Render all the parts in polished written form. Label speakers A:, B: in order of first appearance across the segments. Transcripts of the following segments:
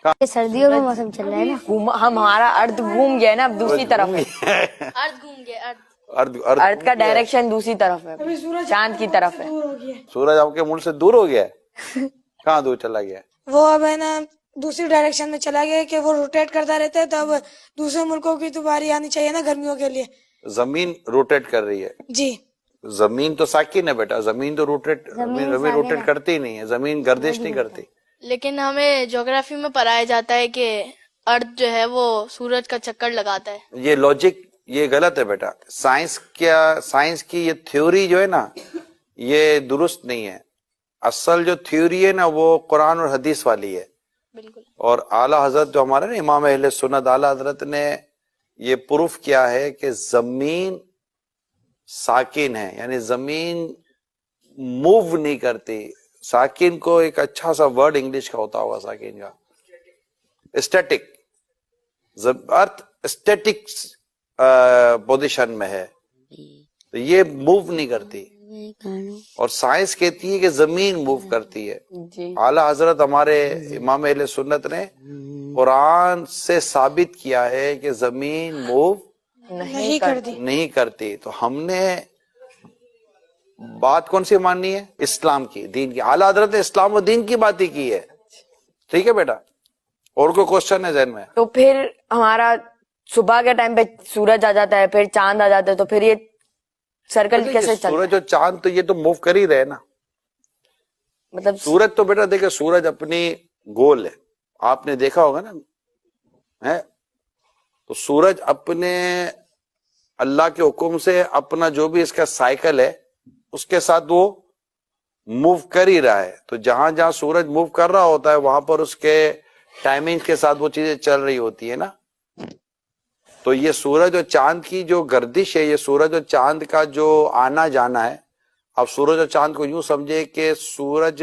A: سردیوں کا موسم چل رہا ہے نا،
B: ہمارا ارتھ گھوم گیا ہے نا، اب دوسری طرف ہے،
C: ارتھ گھوم گیا،
B: ارتھ کا ڈائریکشن دوسری طرف ہے، چاند کی طرف ہے۔
D: سورج آپ کے ملک سے دور ہو گیا ہے؟ کہاں دور چلا گیا ہے؟
E: وہ اب ہے نا دوسری ڈائریکشن میں چلا گیا کہ وہ روٹیٹ کرتا رہتا ہے، تو اب دوسرے ملکوں کی تو باری آنی چاہیے نا گرمیوں کے لیے۔
D: زمین روٹیٹ کر رہی ہے،
E: جی
D: زمین تو ساکن ہے بیٹا، زمین تو زمین روٹیٹ کرتی ہی نہیں ہے، زمین گردش نہیں کرتی۔
C: لیکن ہمیں جغرافی میں پڑھایا جاتا ہے کہ ارتھ جو ہے وہ سورج کا چکر لگاتا ہے۔
D: یہ لاجک یہ غلط ہے بیٹا، سائنس کی یہ تھیوری جو ہے نا یہ درست نہیں ہے۔ اصل جو تھیوری ہے نا وہ قرآن اور حدیث والی ہے،
C: بالکل۔
D: اور اعلیٰ حضرت جو ہمارے نا امام اہل سنت اعلیٰ حضرت نے یہ پروف کیا ہے کہ زمین ساکن ہے، یعنی زمین موو نہیں کرتی۔ ساکن کو ایک اچھا سا ورڈ انگلش کا ہوتا ہوگا، ساکن کا اسٹیٹک، ارتھ اسٹیٹک پوزیشن میں ہے، تو یہ موو نہیں کرتی، اور سائنس کہتی ہے کہ زمین موو کرتی ہے۔ اعلیٰ حضرت ہمارے امام اہل سنت نے قرآن سے ثابت کیا ہے کہ زمین موو نہیں کرتی، تو ہم نے بات کون سی ماننی ہے؟ اسلام کی، دین کی۔ اعلیٰ حضرت نے اسلام و دین کی بات ہی کی ہے، ٹھیک ہے بیٹا؟ اور کوئی کوشچن ہے ذہن میں؟
B: تو پھر ہمارا صبح کے ٹائم پہ سورج آ جاتا ہے، پھر چاند آ جاتا ہے، تو پھر یہ سرکل کیسے چلتا ہے؟
D: سورج اور چاند تو یہ تو موو کر ہی رہے نا،
B: مطلب
D: سورج تو بیٹا دیکھیں سورج اپنی گول ہے، آپ نے دیکھا ہوگا نا ہے، تو سورج اپنے اللہ کے حکم سے اپنا جو بھی اس کا سائیکل ہے اس کے ساتھ وہ موو کر ہی رہا ہے، تو جہاں جہاں سورج موو کر رہا ہوتا ہے وہاں پر اس کے ٹائمنگ کے ساتھ وہ چیزیں چل رہی ہوتی ہے نا۔ تو یہ سورج اور چاند کی جو گردش ہے، یہ سورج اور چاند کا جو آنا جانا ہے، اب سورج اور چاند کو یوں سمجھے کہ سورج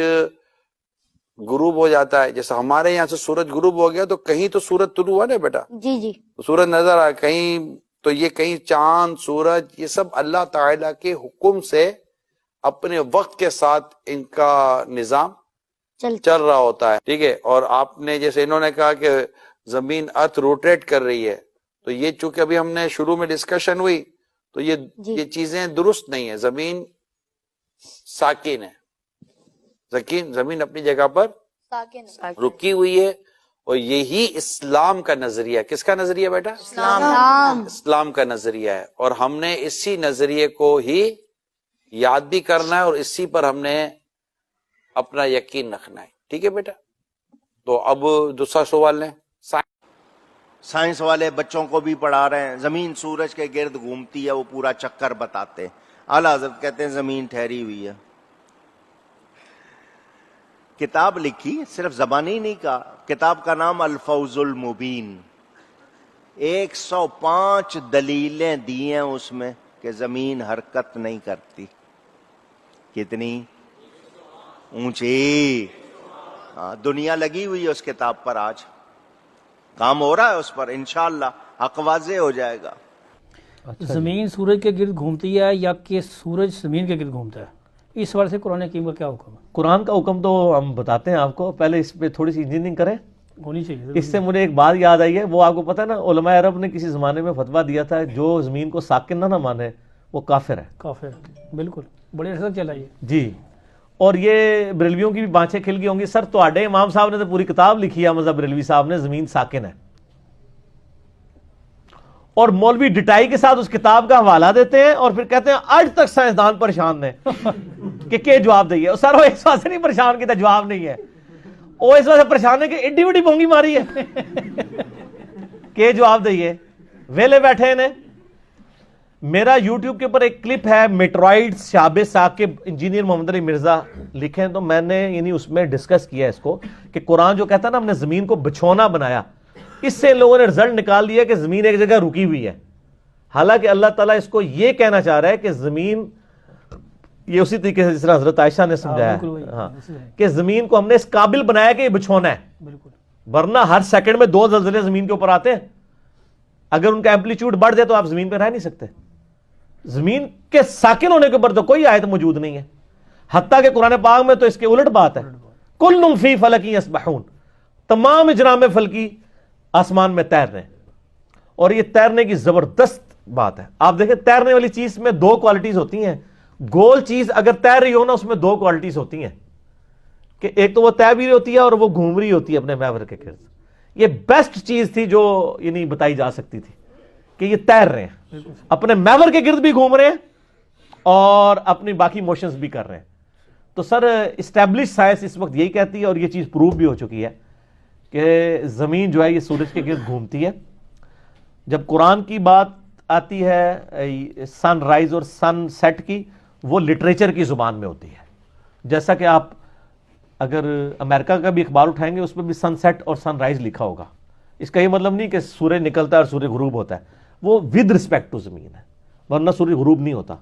D: غروب ہو جاتا ہے، جیسے ہمارے یہاں سے سورج غروب ہو گیا تو کہیں تو سورج طلوع ہوا نا بیٹا،
A: جی جی،
D: سورج نظر آیا کہیں، تو یہ کہیں چاند سورج یہ سب اللہ تعالیٰ کے حکم سے اپنے وقت کے ساتھ ان کا نظام چل رہا ہوتا ہے، ٹھیک ہے؟ اور آپ نے جیسے انہوں نے کہا کہ زمین ارتھ روٹیٹ کر رہی ہے، تو یہ چونکہ ابھی ہم نے شروع میں ڈسکشن ہوئی تو یہ چیزیں درست نہیں ہیں۔ زمین ساکن ہے، زمین اپنی جگہ پر رکی ہوئی ہے، اور یہی اسلام کا نظریہ، کس کا نظریہ بیٹا؟ اسلام کا نظریہ ہے، اور ہم نے اسی نظریے کو ہی یاد بھی کرنا ہے اور اسی پر ہم نے اپنا یقین رکھنا ہے، ٹھیک ہے بیٹا؟ تو اب دوسرا سوال لیں۔
F: سائنس والے بچوں کو بھی پڑھا رہے ہیں، زمین سورج کے گرد گھومتی ہے، وہ پورا چکر بتاتے ہیں۔ اعلیٰ حضرت کہتے ہیں زمین ٹھہری ہوئی ہے۔ کتاب لکھی، صرف زبانی نہیں کہا، کتاب کا نام الفوز المبین، 105 دلیلیں دی ہیں اس میں کہ زمین حرکت نہیں کرتی۔ کتنی اونچی، دنیا لگی ہوئی ہے اس کتاب پر، آج کام ہو رہا ہے اس پر، انشاءاللہ حق واضح ہو جائے گا۔
G: زمین سورج کے گرد گھومتی ہے یا کہ سورج زمین کے گرد گھومتا ہے؟ اس حوالے سے قرآن حکیم کا کیا حکم ہے؟
H: قرآن کا حکم تو ہم بتاتے ہیں آپ کو، پہلے اس پہ تھوڑی سی انجینئرنگ کریں،
G: ہونی چاہیے۔
H: اس سے مجھے ایک بات یاد آئی ہے، وہ آپ کو پتہ ہے نا، علماء عرب نے کسی زمانے میں فتویٰ دیا تھا جو زمین کو ساکن نہ مانے وہ کافر ہے۔
G: کافر، بالکل، بڑے عرصے تک چلا یہ
H: جی۔ اور یہ بریلویوں کی بھی بانچیں کھل گئی ہوں گی، سر تواڈے امام صاحب نے تو پوری کتاب لکھی ہے، مذہب بریلوی صاحب نے، زمین ساکن ہے، اور مولوی ڈٹائی کے ساتھ اس کتاب کا حوالہ دیتے ہیں اور پھر کہتے ہیں آج تک سائنسدان پریشان ہیں کہ جواب دئیے۔ سر وہ اس واسطے نہیں پریشان کیا جواب نہیں ہے، وہ اس واسطے پریشان ہے کہ ایڈی وڈی بونگی ماری ہے کہ جواب دئیے، ویلے بیٹھے ہیں۔ میرا یوٹیوب کے اوپر ایک کلپ ہے، میٹرائڈ شاب ثاقب، انجینئر محمد علی مرزا لکھیں، تو میں نے یعنی اس میں ڈسکس کیا اس کو کہ قرآن جو کہتا ہے نا ہم نے زمین کو بچھونا بنایا، اس سے لوگوں نے رزلٹ نکال لیا کہ زمین ایک جگہ رکی ہوئی ہے، حالانکہ اللہ تعالیٰ اس کو یہ کہنا چاہ رہا ہے کہ زمین، یہ اسی طریقے سے جس طرح حضرت عائشہ نے سمجھایا کہ زمین کو ہم نے اس قابل بنایا کہ یہ بچھونا ہے، ورنہ ہر سیکنڈ میں 2 زلزلے زمین کے اوپر آتے ہیں، اگر ان کا ایمپلیٹیوڈ بڑھ جائے تو آپ زمین پہ رہ نہیں سکتے۔ زمین کے ساکن ہونے کے اوپر تو کوئی آیت موجود نہیں ہے، حتیٰ کہ قرآن پاک میں تو اس کے الٹ بات ہے، کل فی فلک یسبحون، تمام اجرام فلکی آسمان میں تیر رہے ہیں، اور یہ تیرنے کی زبردست بات ہے. آپ دیکھیں تیرنے والی چیز میں دو کوالٹیز ہوتی ہیں. گول چیز اگر تیر رہی ہو نا، اس میں دو کوالٹیز ہوتی ہیں کہ ایک تو وہ تیر بھی رہی ہوتی ہے اور وہ گھوم رہی ہوتی ہے اپنے محور کے گرد. یہ بیسٹ چیز تھی جو یعنی بتائی جا سکتی تھی کہ یہ تیر رہے ہیں، اپنے محور کے گرد بھی گھوم رہے ہیں اور اپنی باقی موشنز بھی کر رہے ہیں. تو سر اسٹیبلش سائنس اس وقت یہی کہتی ہے، اور یہ چیز پروو بھی ہو چکی ہے کہ زمین جو ہے یہ سورج کے گرد گھومتی ہے. جب قرآن کی بات آتی ہے سن رائز اور سن سیٹ کی، وہ لٹریچر کی زبان میں ہوتی ہے. جیسا کہ آپ اگر امریکہ کا بھی اخبار اٹھائیں گے اس پہ بھی سن سیٹ اور سن رائز لکھا ہوگا. اس کا یہ مطلب نہیں کہ سورج نکلتا ہے اور سورج غروب ہوتا ہے، وہ ود رسپیکٹ ٹو زمین ہے، ورنہ سورج غروب نہیں ہوتا.